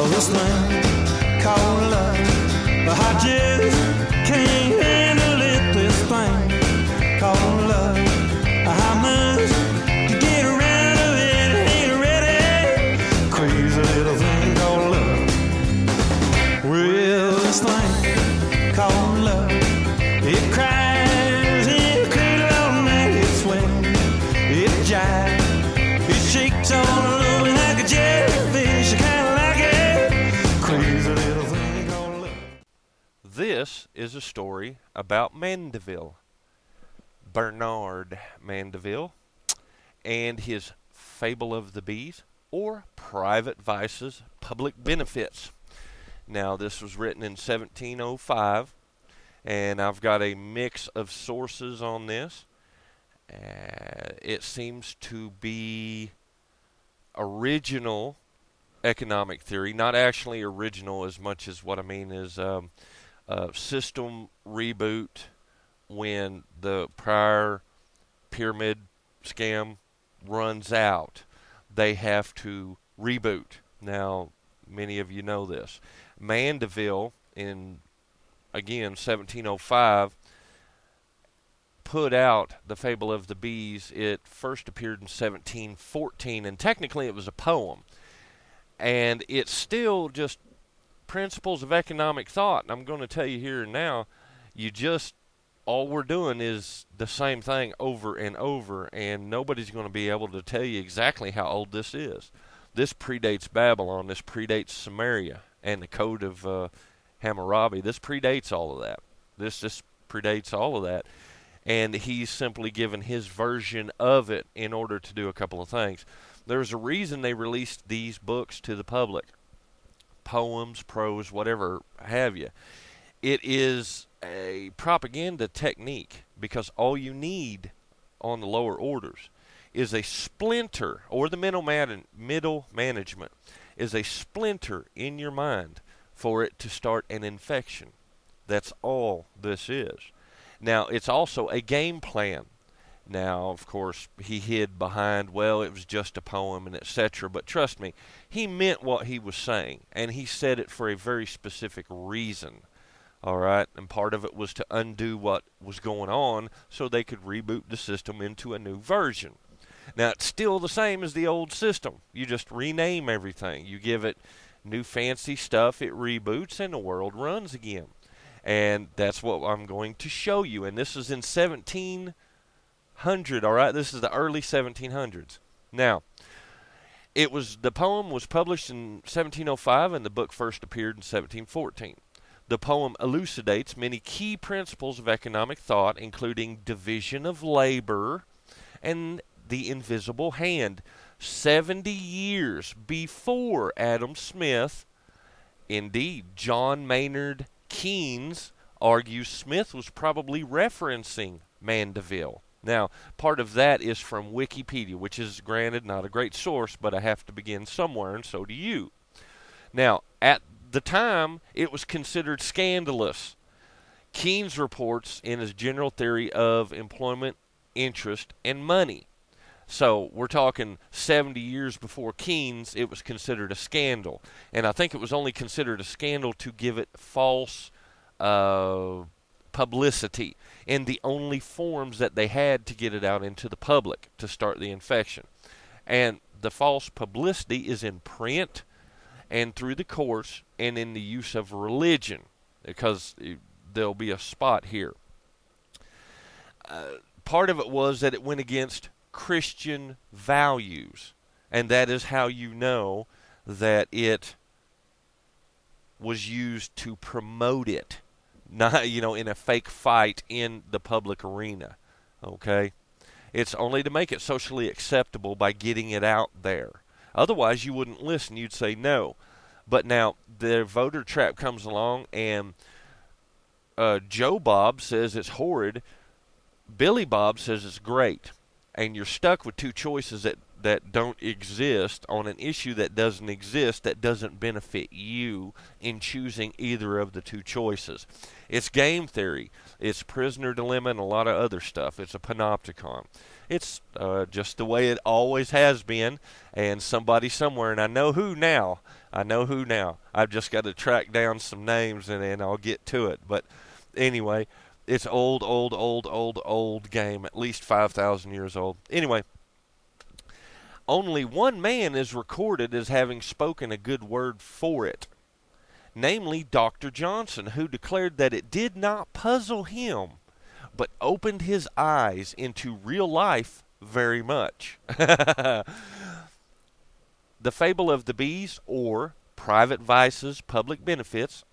this thing called love. But I just can't handle it, this thing called love. I must get around to it, ain't ready. Crazy little thing called love. Well, this thing called love, it cries, it cradles all night, it swings, it jives, it shakes all over like a jellyfish. I kinda like it. Crazy little thing called love. This is a story about Mandeville, Bernard Mandeville, and his Fable of the Bees, or Private Vices, Public Benefits. Now, this was written in 1705, and I've got a mix of sources on this. It seems to be original economic theory, not actually original as much as what I mean is system reboot. When the prior pyramid scam runs out, they have to reboot. Now, many of you know this. Mandeville, in, again, 1705, put out the Fable of the Bees. It first appeared in 1714, and technically it was a poem. And it's still just principles of economic thought. And I'm going to tell you here and now, all we're doing is the same thing over and over, and nobody's going to be able to tell you exactly how old this is. This predates Babylon. This predates Samaria and the Code of Hammurabi. This predates all of that. This predates all of that. And he's simply given his version of it in order to do a couple of things. There's a reason they released these books to the public. Poems, prose, whatever have you. It is a propaganda technique, because all you need on the lower orders is a splinter, or the middle management is a splinter in your mind for it to start an infection. That's all this is. Now, it's also a game plan. Now, of course, he hid behind, well, it was just a poem and etc. But trust me, he meant what he was saying, and he said it for a very specific reason. All right, and part of it was to undo what was going on so they could reboot the system into a new version. Now, it's still the same as the old system. You just rename everything. You give it new fancy stuff, it reboots, and the world runs again. And that's what I'm going to show you. And this is in 1700, all right? This is the early 1700s. Now, the poem was published in 1705, and the book first appeared in 1714. The poem elucidates many key principles of economic thought, including division of labor and the invisible hand. 70 years before Adam Smith, indeed, John Maynard Keynes argues Smith was probably referencing Mandeville. Now, part of that is from Wikipedia, which is, granted, not a great source, but I have to begin somewhere, and so do you. Now, at the time, it was considered scandalous. Keynes reports in his general theory of employment, interest, and money. So we're talking 70 years before Keynes, it was considered a scandal. And I think it was only considered a scandal to give it false publicity in the only forms that they had to get it out into the public to start the infection. And the false publicity is in print and through the courts and in the use of religion, because there'll be a spot here. Part of it was that it went against Christian values, and that is how you know that it was used to promote it, not, in a fake fight in the public arena, okay? It's only to make it socially acceptable by getting it out there. Otherwise, you wouldn't listen. You'd say no. But now, the voter trap comes along, and Joe Bob says it's horrid. Billy Bob says it's great. And you're stuck with two choices that don't exist on an issue that doesn't exist, that doesn't benefit you in choosing either of the two choices. It's game theory. It's prisoner dilemma and a lot of other stuff. It's a panopticon. It's just the way it always has been, and somebody somewhere, and I know who now, I know who now. I've just got to track down some names and then I'll get to it. But anyway, it's old game, at least 5,000 years old. Anyway, only one man is recorded as having spoken a good word for it, namely Dr. Johnson, who declared that it did not puzzle him, but opened his eyes into real life very much. The Fable of the Bees, or Private Vices, Public Benefits,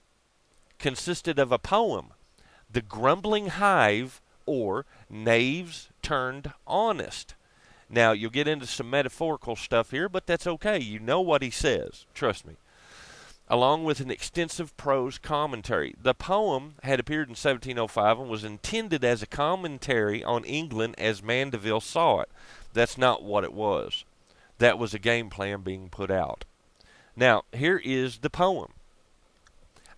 consisted of a poem, The Grumbling Hive, or Knaves Turned Honest. Now, you'll get into some metaphorical stuff here, but that's okay. You know what he says. Trust me. Along with an extensive prose commentary. The poem had appeared in 1705 and was intended as a commentary on England as Mandeville saw it. That's not what it was. That was a game plan being put out. Now, here is the poem.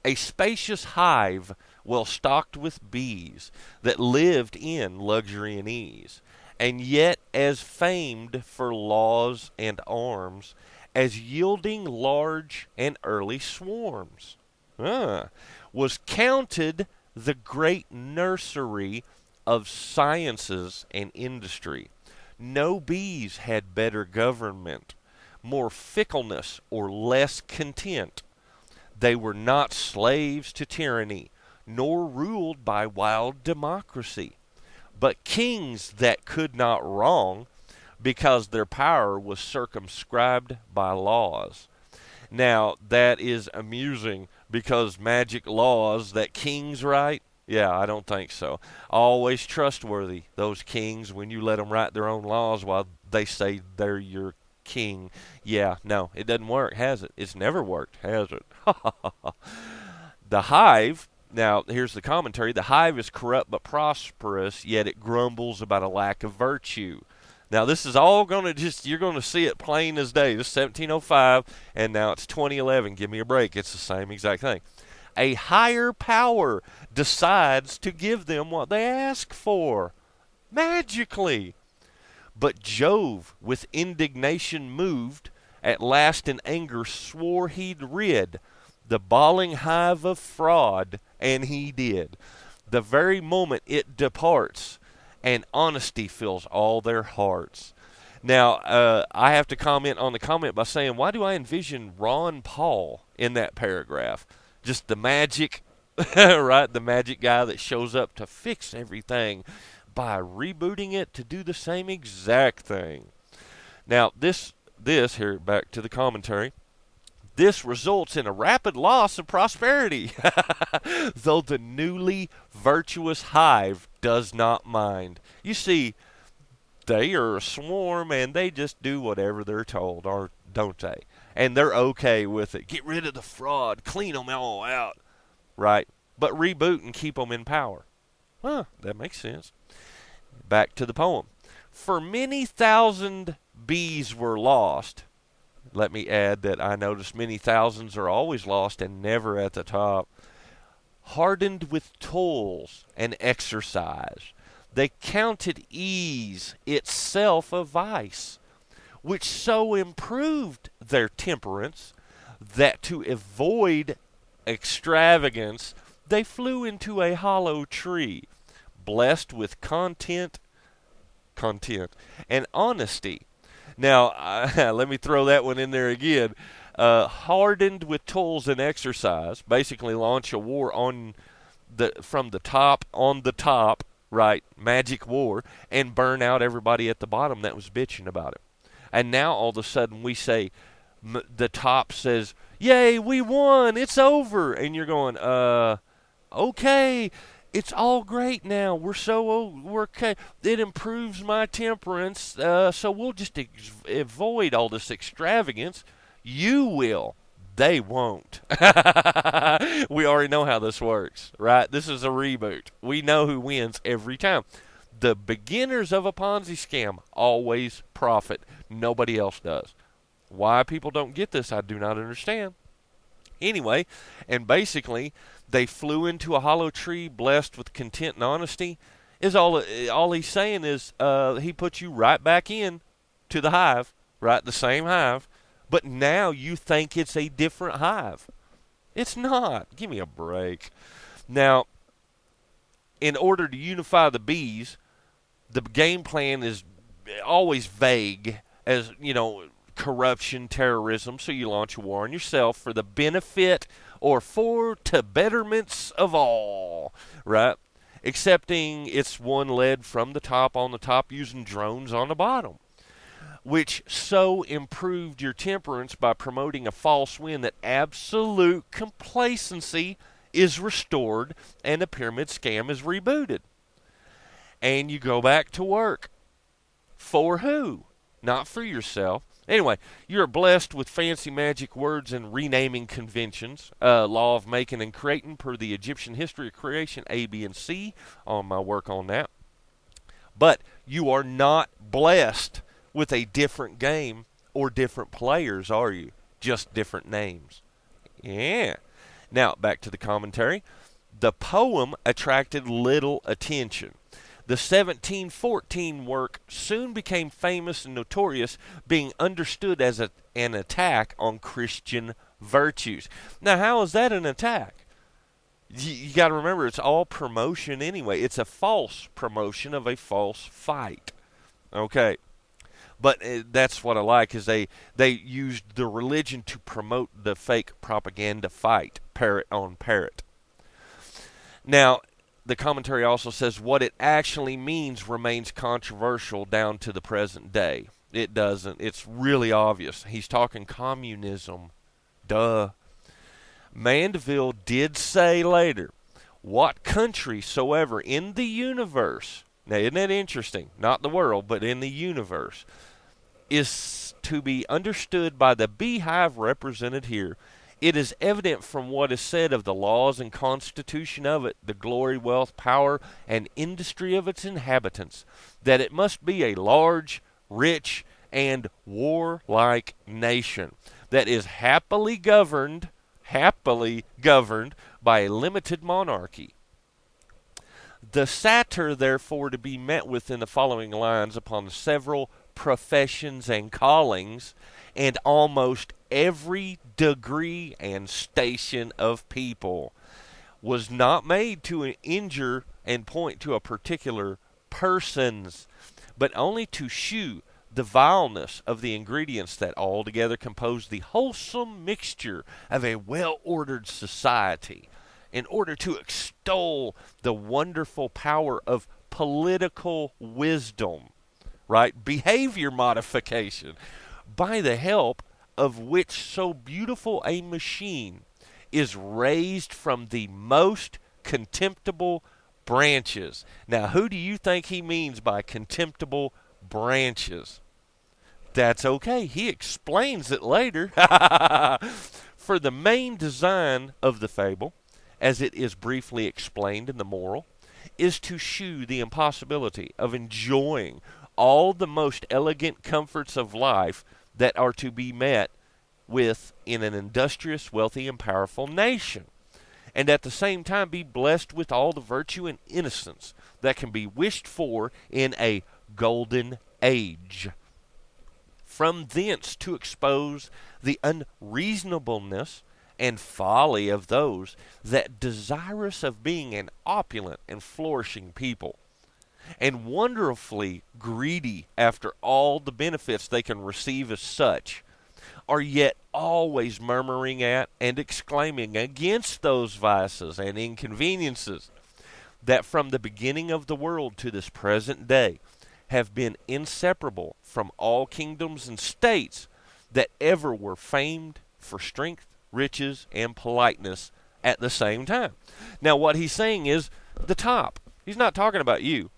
A spacious hive well stocked with bees that lived in luxury and ease, and yet as famed for laws and arms, as yielding large and early swarms, was counted the great nursery of sciences and industry. No bees had better government, more fickleness or less content. They were not slaves to tyranny, nor ruled by wild democracy, but kings that could not wrong, because their power was circumscribed by laws. Now, that is amusing, because magic laws that kings write? Yeah, I don't think so. Always trustworthy, those kings, when you let them write their own laws while they say they're your king. Yeah, no, it doesn't work, has it? It's never worked, has it? The hive, now here's the commentary, the hive is corrupt but prosperous, yet it grumbles about a lack of virtue. Now, this is all going to you're going to see it plain as day. This is 1705, and now it's 2011. Give me a break. It's the same exact thing. A higher power decides to give them what they ask for, magically. But Jove, with indignation moved, at last in anger swore he'd rid the bawling hive of fraud, and he did. The very moment it departs, and honesty fills all their hearts. Now, I have to comment on the comment by saying, why do I envision Ron Paul in that paragraph? Just the magic, right? The magic guy that shows up to fix everything by rebooting it to do the same exact thing. Now, this here, back to the commentary, this results in a rapid loss of prosperity, though the newly virtuous hive does not mind. You see, they are a swarm, and they just do whatever they're told, or don't they? And they're okay with it. Get rid of the fraud. Clean them all out. Right? But reboot and keep them in power. That makes sense. Back to the poem. For many thousand bees were lost. Let me add that I notice many thousands are always lost and never at the top. Hardened with toils and exercise, they counted ease itself a vice, which so improved their temperance that to avoid extravagance they flew into a hollow tree, blessed with content and honesty. Now, let me throw that one in there again. Hardened with toils and exercise, basically launch a war from the top on the top, right? Magic war, and burn out everybody at the bottom that was bitching about it. And now all of a sudden we say, the top says, "Yay, we won! It's over!" And you're going, okay. It's all great now. We're okay. It improves my temperance, so we'll just avoid all this extravagance. You will. They won't. We already know how this works, right? This is a reboot. We know who wins every time. The beginners of a Ponzi scam always profit. Nobody else does. Why people don't get this, I do not understand. Anyway, and basically, they flew into a hollow tree blessed with content and honesty. Is all he's saying is he put you right back in to the hive, right? The same hive, But now you think it's a different hive. It's not. Give me a break. Now, in order to unify the bees, the game plan is always vague, as corruption, terrorism. So you launch a war on yourself for the benefit or for to betterments of all, right? Excepting it's one led from the top on the top using drones on the bottom, which so improved your temperance by promoting a false wind that absolute complacency is restored and the pyramid scam is rebooted. And you go back to work. For who? Not for yourself. Anyway, you're blessed with fancy magic words and renaming conventions, law of making and creating per the Egyptian history of creation A, B, and C, on my work on that. But you are not blessed with a different game or different players, are you? Just different names. Yeah. Now, back to the commentary. The poem attracted little attention. The 1714 work soon became famous and notorious, being understood as an attack on Christian virtues. Now, how is that an attack? You got to remember, it's all promotion anyway. It's a false promotion of a false fight. Okay. But that's what I like, is they used the religion to promote the fake propaganda fight, parrot on parrot. Now, the commentary also says what it actually means remains controversial down to the present day. It doesn't. It's really obvious. He's talking communism. Duh. Mandeville did say later, what country soever in the universe, now isn't that interesting? Not the world, but in the universe, is to be understood by the beehive represented here. It is evident from what is said of the laws and constitution of it, the glory, wealth, power, and industry of its inhabitants, that it must be a large, rich, and warlike nation that is happily governed by a limited monarchy. The satire, therefore, to be met with in the following lines upon the several professions and callings, and almost every degree and station of people, was not made to injure and point to a particular persons, but only to shew the vileness of the ingredients that altogether compose the wholesome mixture of a well-ordered society, in order to extol the wonderful power of political wisdom, right? Behavior modification, by the help of which so beautiful a machine is raised from the most contemptible branches. Now, who do you think he means by contemptible branches? That's okay. He explains it later. For the main design of the fable, as it is briefly explained in the moral, is to shew the impossibility of enjoying all the most elegant comforts of life that are to be met with in an industrious, wealthy, and powerful nation, and at the same time be blessed with all the virtue and innocence that can be wished for in a golden age. From thence to expose the unreasonableness and folly of those that desirous of being an opulent and flourishing people, and wonderfully greedy after all the benefits they can receive as such, are yet always murmuring at and exclaiming against those vices and inconveniences that from the beginning of the world to this present day have been inseparable from all kingdoms and states that ever were famed for strength, riches, and politeness at the same time. Now, what he's saying is the top. He's not talking about you.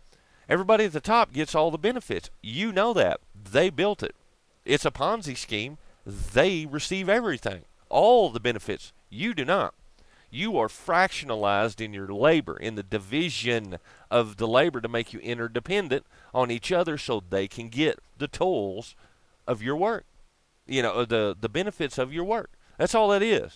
Everybody at the top gets all the benefits. You know that. They built it. It's a Ponzi scheme. They receive everything. All the benefits. You do not. You are fractionalized in your labor, in the division of the labor to make you interdependent on each other so they can get the tools of your work. The benefits of your work. That's all that is.